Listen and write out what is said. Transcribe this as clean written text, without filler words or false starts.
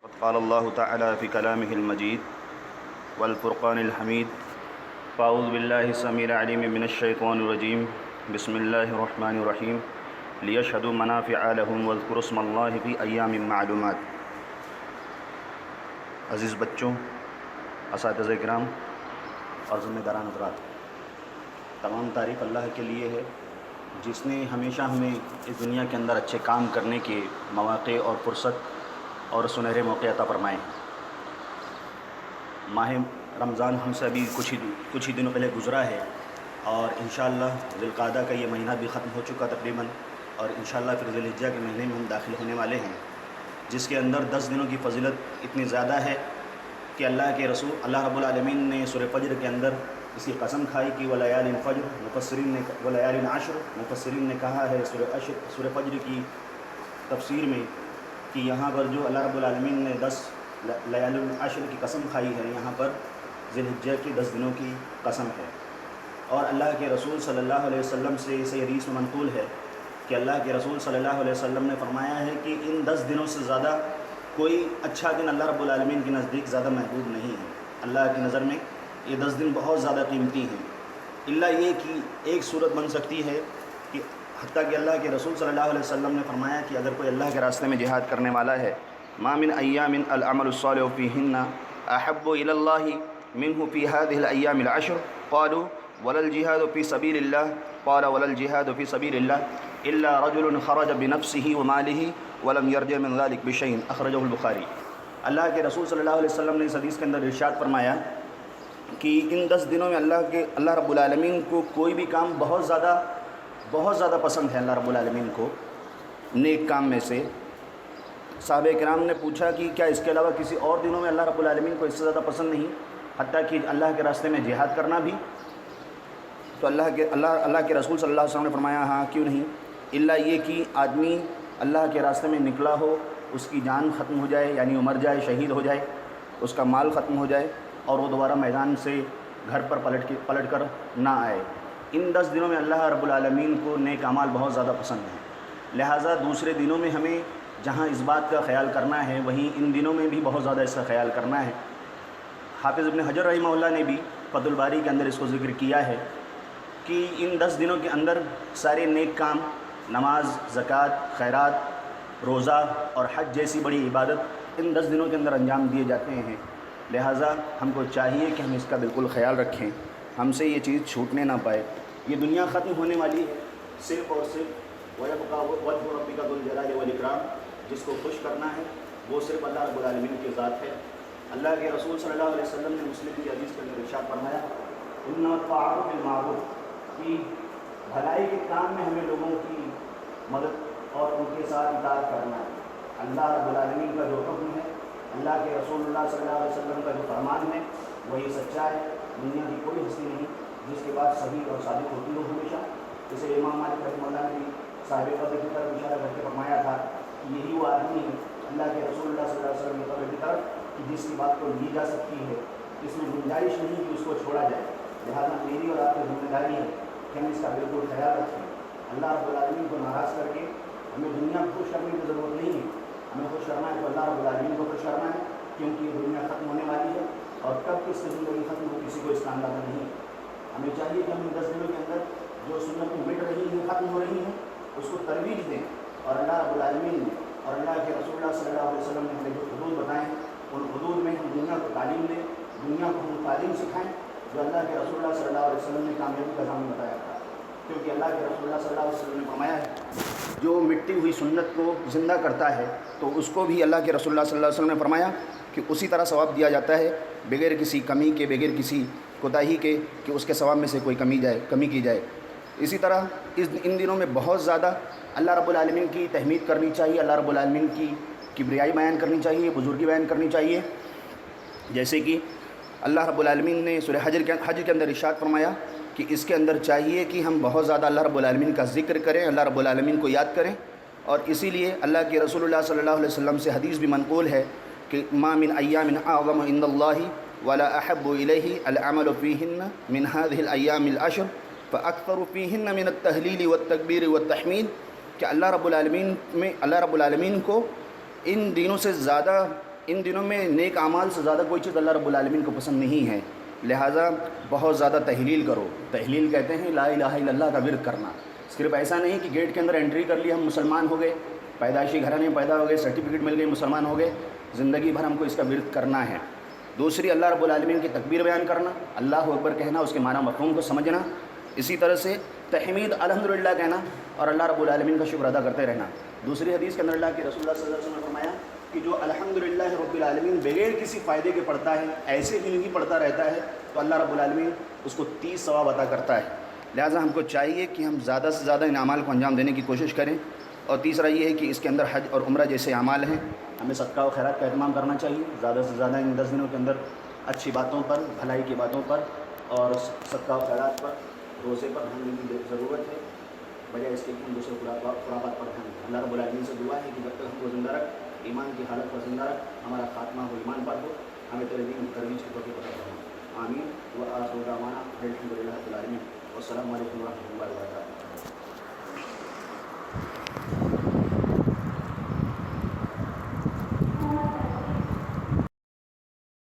قال اللہ تعالی فی کلامہ المجید والفرقان الحمید فاعوذ باللہ السمیع العلیم من الشیطان الرجیم بسم اللہ الرحمن الرحیم لیشہدوا منافع لہم واذکروا اسم اللہ فی ایام معلومات۔ عزیز بچوں، اساتذہ کرام اور ذمہ داران حضرات، تمام تعریف اللہ کے لیے ہے جس نے ہمیشہ ہمیں اس دنیا کے اندر اچھے کام کرنے کے مواقع اور فرصت اور سنہرے موقع عطا فرمائے۔ ماہ رمضان ہم سے ابھی کچھ ہی دنوں پہلے گزرا ہے اور انشاءاللہ ذی القعدہ کا یہ مہینہ بھی ختم ہو چکا تقریباً، اور انشاءاللہ پھر ذی الحجہ کے مہینے میں ہم داخل ہونے والے ہیں، جس کے اندر 10 دنوں کی فضیلت اتنی زیادہ ہے کہ اللہ رب العالمین نے سورہ فجر کے اندر اس کی قسم کھائی کہ ولیال فجر، ولیال عشر، مفسرین نے کہا ہے سورہ فجر کی تفسیر میں کہ یہاں پر جو اللہ رب العالمین نے 10 لیال العشر کی قسم کھائی ہے، یہاں پر ذی الحجہ کی 10 دنوں کی قسم ہے۔ اور اللہ کے رسول صلی اللہ علیہ وسلم سے اسے حدیث میں منقول ہے کہ اللہ کے رسول صلی اللہ علیہ وسلم نے فرمایا ہے کہ ان 10 دنوں سے زیادہ کوئی اچھا دن اللہ رب العالمین کے نزدیک زیادہ محبوب نہیں ہے۔ اللہ کی نظر میں یہ 10 دن بہت زیادہ قیمتی ہیں، الا یہ کہ ایک صورت بن سکتی ہے کہ حتیٰ کہ اللہ کے رسول صلی اللہ علیہ وسلم نے فرمایا کہ اگر کوئی اللہ کے راستے میں جہاد کرنے والا ہے، ما من ایام العمل الصالح فیہن احب الی اللہ منہ فی هذه الایام العشر قالوا ولا الجهاد فی سبیل اللہ قال ولا الجهاد فی سبیل اللہ الا رجل خرج بنفسه وماله ولم يرجع من ذلك بشيء اخرجہ البخاری۔ اللہ کے رسول صلی اللہ علیہ وسلم نے اس حدیث کے اندر ارشاد فرمایا کہ ان 10 دنوں میں اللہ رب العالمین کو کوئی بھی کام بہت زیادہ پسند ہے۔ اللہ رب العالمین کو نیک کام میں سے صحابہ کرام نے پوچھا کہ کیا اس کے علاوہ کسی اور دنوں میں اللہ رب العالمین کو اس سے زیادہ پسند نہیں، حتیٰ کہ اللہ کے راستے میں جہاد کرنا بھی؟ تو اللہ کے رسول صلی اللہ علیہ وسلم نے فرمایا ہاں، کیوں نہیں، الا یہ کہ آدمی اللہ کے راستے میں نکلا ہو، اس کی جان ختم ہو جائے، یعنی وہ مر جائے، شہید ہو جائے، اس کا مال ختم ہو جائے اور وہ دوبارہ میدان سے گھر پر پلٹ کر نہ آئے۔ ان 10 دنوں میں اللہ رب العالمین کو نیک اعمال بہت زیادہ پسند ہیں، لہٰذا دوسرے دنوں میں ہمیں جہاں اس بات کا خیال کرنا ہے وہیں ان دنوں میں بھی بہت زیادہ اس کا خیال کرنا ہے۔ حافظ ابن حجر رحمہ اللہ نے بھی فتح الباری کے اندر اس کو ذکر کیا ہے کہ ان 10 دنوں کے اندر سارے نیک کام، نماز، زکوٰۃ، خیرات، روزہ اور حج جیسی بڑی عبادت ان 10 دنوں کے اندر انجام دیے جاتے ہیں، لہٰذا ہم کو چاہیے کہ ہم اس کا بالکل خیال رکھیں، ہم سے یہ چیز چھوٹنے نہ پائے۔ یہ دنیا ختم ہونے والی ہے، صرف اور صرف وَيَبْقَىٰ وَجْهُ رَبِّكَ ذُو الْجَلَالِ وَالْإِكْرَامِ، جس کو خوش کرنا ہے وہ صرف اللہ رب العالمین کی ذات ہے۔ اللہ کے رسول صلی اللہ علیہ وسلم نے مسلم کی حدیث کے اندر ارشاد فرمایا اِنَّ الطَّاعَةَ فِي الْمَعْرُوفِ، کہ بھلائی کے کام میں ہمیں لوگوں کی مدد اور ان کے ساتھ اطاعت کرنا ہے۔ اللہ رب العالمین کا جو حکم ہے، اللہ کے رسول اللہ صلی اللہ علیہ وسلم کا جو فرمان ہے وہی سچا ہے۔ دنیا کی کوئی ہستی نہیں جس کے بعد صحیح اور صادق ہوتی ہو ہمیشہ۔ اسے امام مالک رحمہ اللہ نے بھی صاحب قدر کی طرف اشارہ کر کے فرمایا تھا کہ یہی وہ آدمی ہے اللہ کے رسول اللہ صلی اللہ علیہ وسلم کی قدر کی طرف کہ جس کی بات کو لی جا سکتی ہے، اس میں گنجائش نہیں کہ اس کو چھوڑا جائے، لہٰذا میری اور آپ کی ذمہ داری ہے کہ ہم اس کا بالکل خیال رکھیں۔ اللہ رب العالمین کو ناراض کر کے ہمیں دنیا کو خوش کرنے کی ضرورت نہیں ہے، ہمیں خوش کرنا ہے تو اللہ رب العالمین کو خوش کرنا ہے، کیونکہ یہ دنیا ختم ہونے والی ہے اور کب کس سے زندگی ختم ہو کسی کو اس کا اندازہ نہیں ہے۔ ہمیں چاہیے کہ ہم ان 10 دنوں کے اندر جو سنتیں مٹ رہی ہیں، ختم ہو رہی ہیں، اس کو ترویج دیں، اور اللہ رب العالمین نے اور اللہ کے رسول اللہ صلی اللہ علیہ وسلم نے ہمیں جو حدود بتائیں ان حدود میں ہم دنیا کو تعلیم دیں، دنیا کو ہم تعلیم سکھائیں جو اللہ کے رسول اللہ صلی اللہ علیہ وسلم نے کامیابی کا ضامن بتایا تھا، کیونکہ اللہ کے رسول اللہ صلی اللہ علیہ وسلم نے فرمایا ہے جو مٹی ہوئی سنت کو زندہ کرتا ہے تو اس کو بھی اللہ کے رسول اللہ صلی اللہ علیہ وسلم نے فرمایا کہ اسی طرح ثواب دیا جاتا ہے، بغیر کسی کمی کے، بغیر کسی کوتاہی کے کہ اس کے ثواب میں سے کوئی کمی کی جائے۔ اسی طرح ان دنوں میں بہت زیادہ اللہ رب العالمین کی تحمید کرنی چاہیے، اللہ رب العالمین کی کبریائی بیان کرنی چاہیے، بزرگی بیان کرنی چاہیے، جیسے کہ اللہ رب العالمین نے سورہ حج کے اندر ارشاد فرمایا کہ اس کے اندر چاہیے کہ ہم بہت زیادہ اللہ رب العالمین کا ذکر کریں، اللہ رب العالمین کو یاد کریں، اور اسی لیے اللہ کے رسول اللہ صلی اللہ علیہ وسلم سے حدیث بھی منقول ہے کہ ما من ایام اعظم عند اللہ ولا احب الیہ العمل فیہن من هذه الایام العشر فاکثر فیہن من التہلیل والتکبیر والتحمید، کہ اللہ رب العالمین کو ان دنوں سے زیادہ ان دنوں میں نیک اعمال سے زیادہ کوئی چیز اللہ رب العالمین کو پسند نہیں ہے، لہٰذا بہت زیادہ تحلیل کرو۔ تحلیل کہتے ہیں لا الہ الا اللہ کا ورد کرنا۔ صرف ایسا نہیں کہ گیٹ کے اندر انٹری کر لی ہم مسلمان ہو گئے، پیدائشی گھرانے میں پیدا ہو گئے، سرٹیفکیٹ مل گئی مسلمان ہو گئے، زندگی بھر ہم کو اس کا ورد کرنا ہے۔ دوسری اللہ رب العالمین کی تکبیر بیان کرنا، اللہ اکبر کہنا، اس کے معنی مفہوم کو سمجھنا، اسی طرح سے تحمید الحمدللہ کہنا اور اللہ رب العالمین کا شکر ادا کرتے رہنا۔ دوسری حدیث کے اندر اللہ کے رسول اللہ صلی اللہ علیہ وسلم نے فرمایا کہ جو الحمدللہ رب العالمین بغیر کسی فائدے کے پڑھتا ہے، ایسے ہی نہیں پڑھتا رہتا ہے، تو اللہ رب العالمین اس کو 30 ثواب عطا کرتا ہے۔ لہٰذا ہم کو چاہیے کہ ہم زیادہ سے زیادہ ان اعمال کو انجام دینے کی کوشش کریں۔ اور تیسرا یہ ہے کہ اس کے اندر حج اور عمرہ جیسے اعمال ہیں، ہمیں صدقہ و خیرات کا اہتمام کرنا چاہیے، زیادہ سے زیادہ ان 10 دنوں کے اندر اچھی باتوں پر، بھلائی کی باتوں پر اور صدقہ و خیرات پر، روزے پر دھیان دینے کی ضرورت ہے، بجائے اس کے کہ ہم دوسرے خرافات پر دھیان دیں۔ اللہ رب العالمین سے دعا ہے کہ جب تک ہم کو زندہ رکھ، ایمان کی حالت پر زندہ رکھ، ہمارا خاتمہ ہو ایمان پر ہو، ہمیں تیرے دین ترویج کے توفیق عطا فرما۔ آمین۔ وآخر دعوانا الحمد للہ رب العالمین۔ والسلام علیکم ورحمۃ اللہ وبرکاتہ۔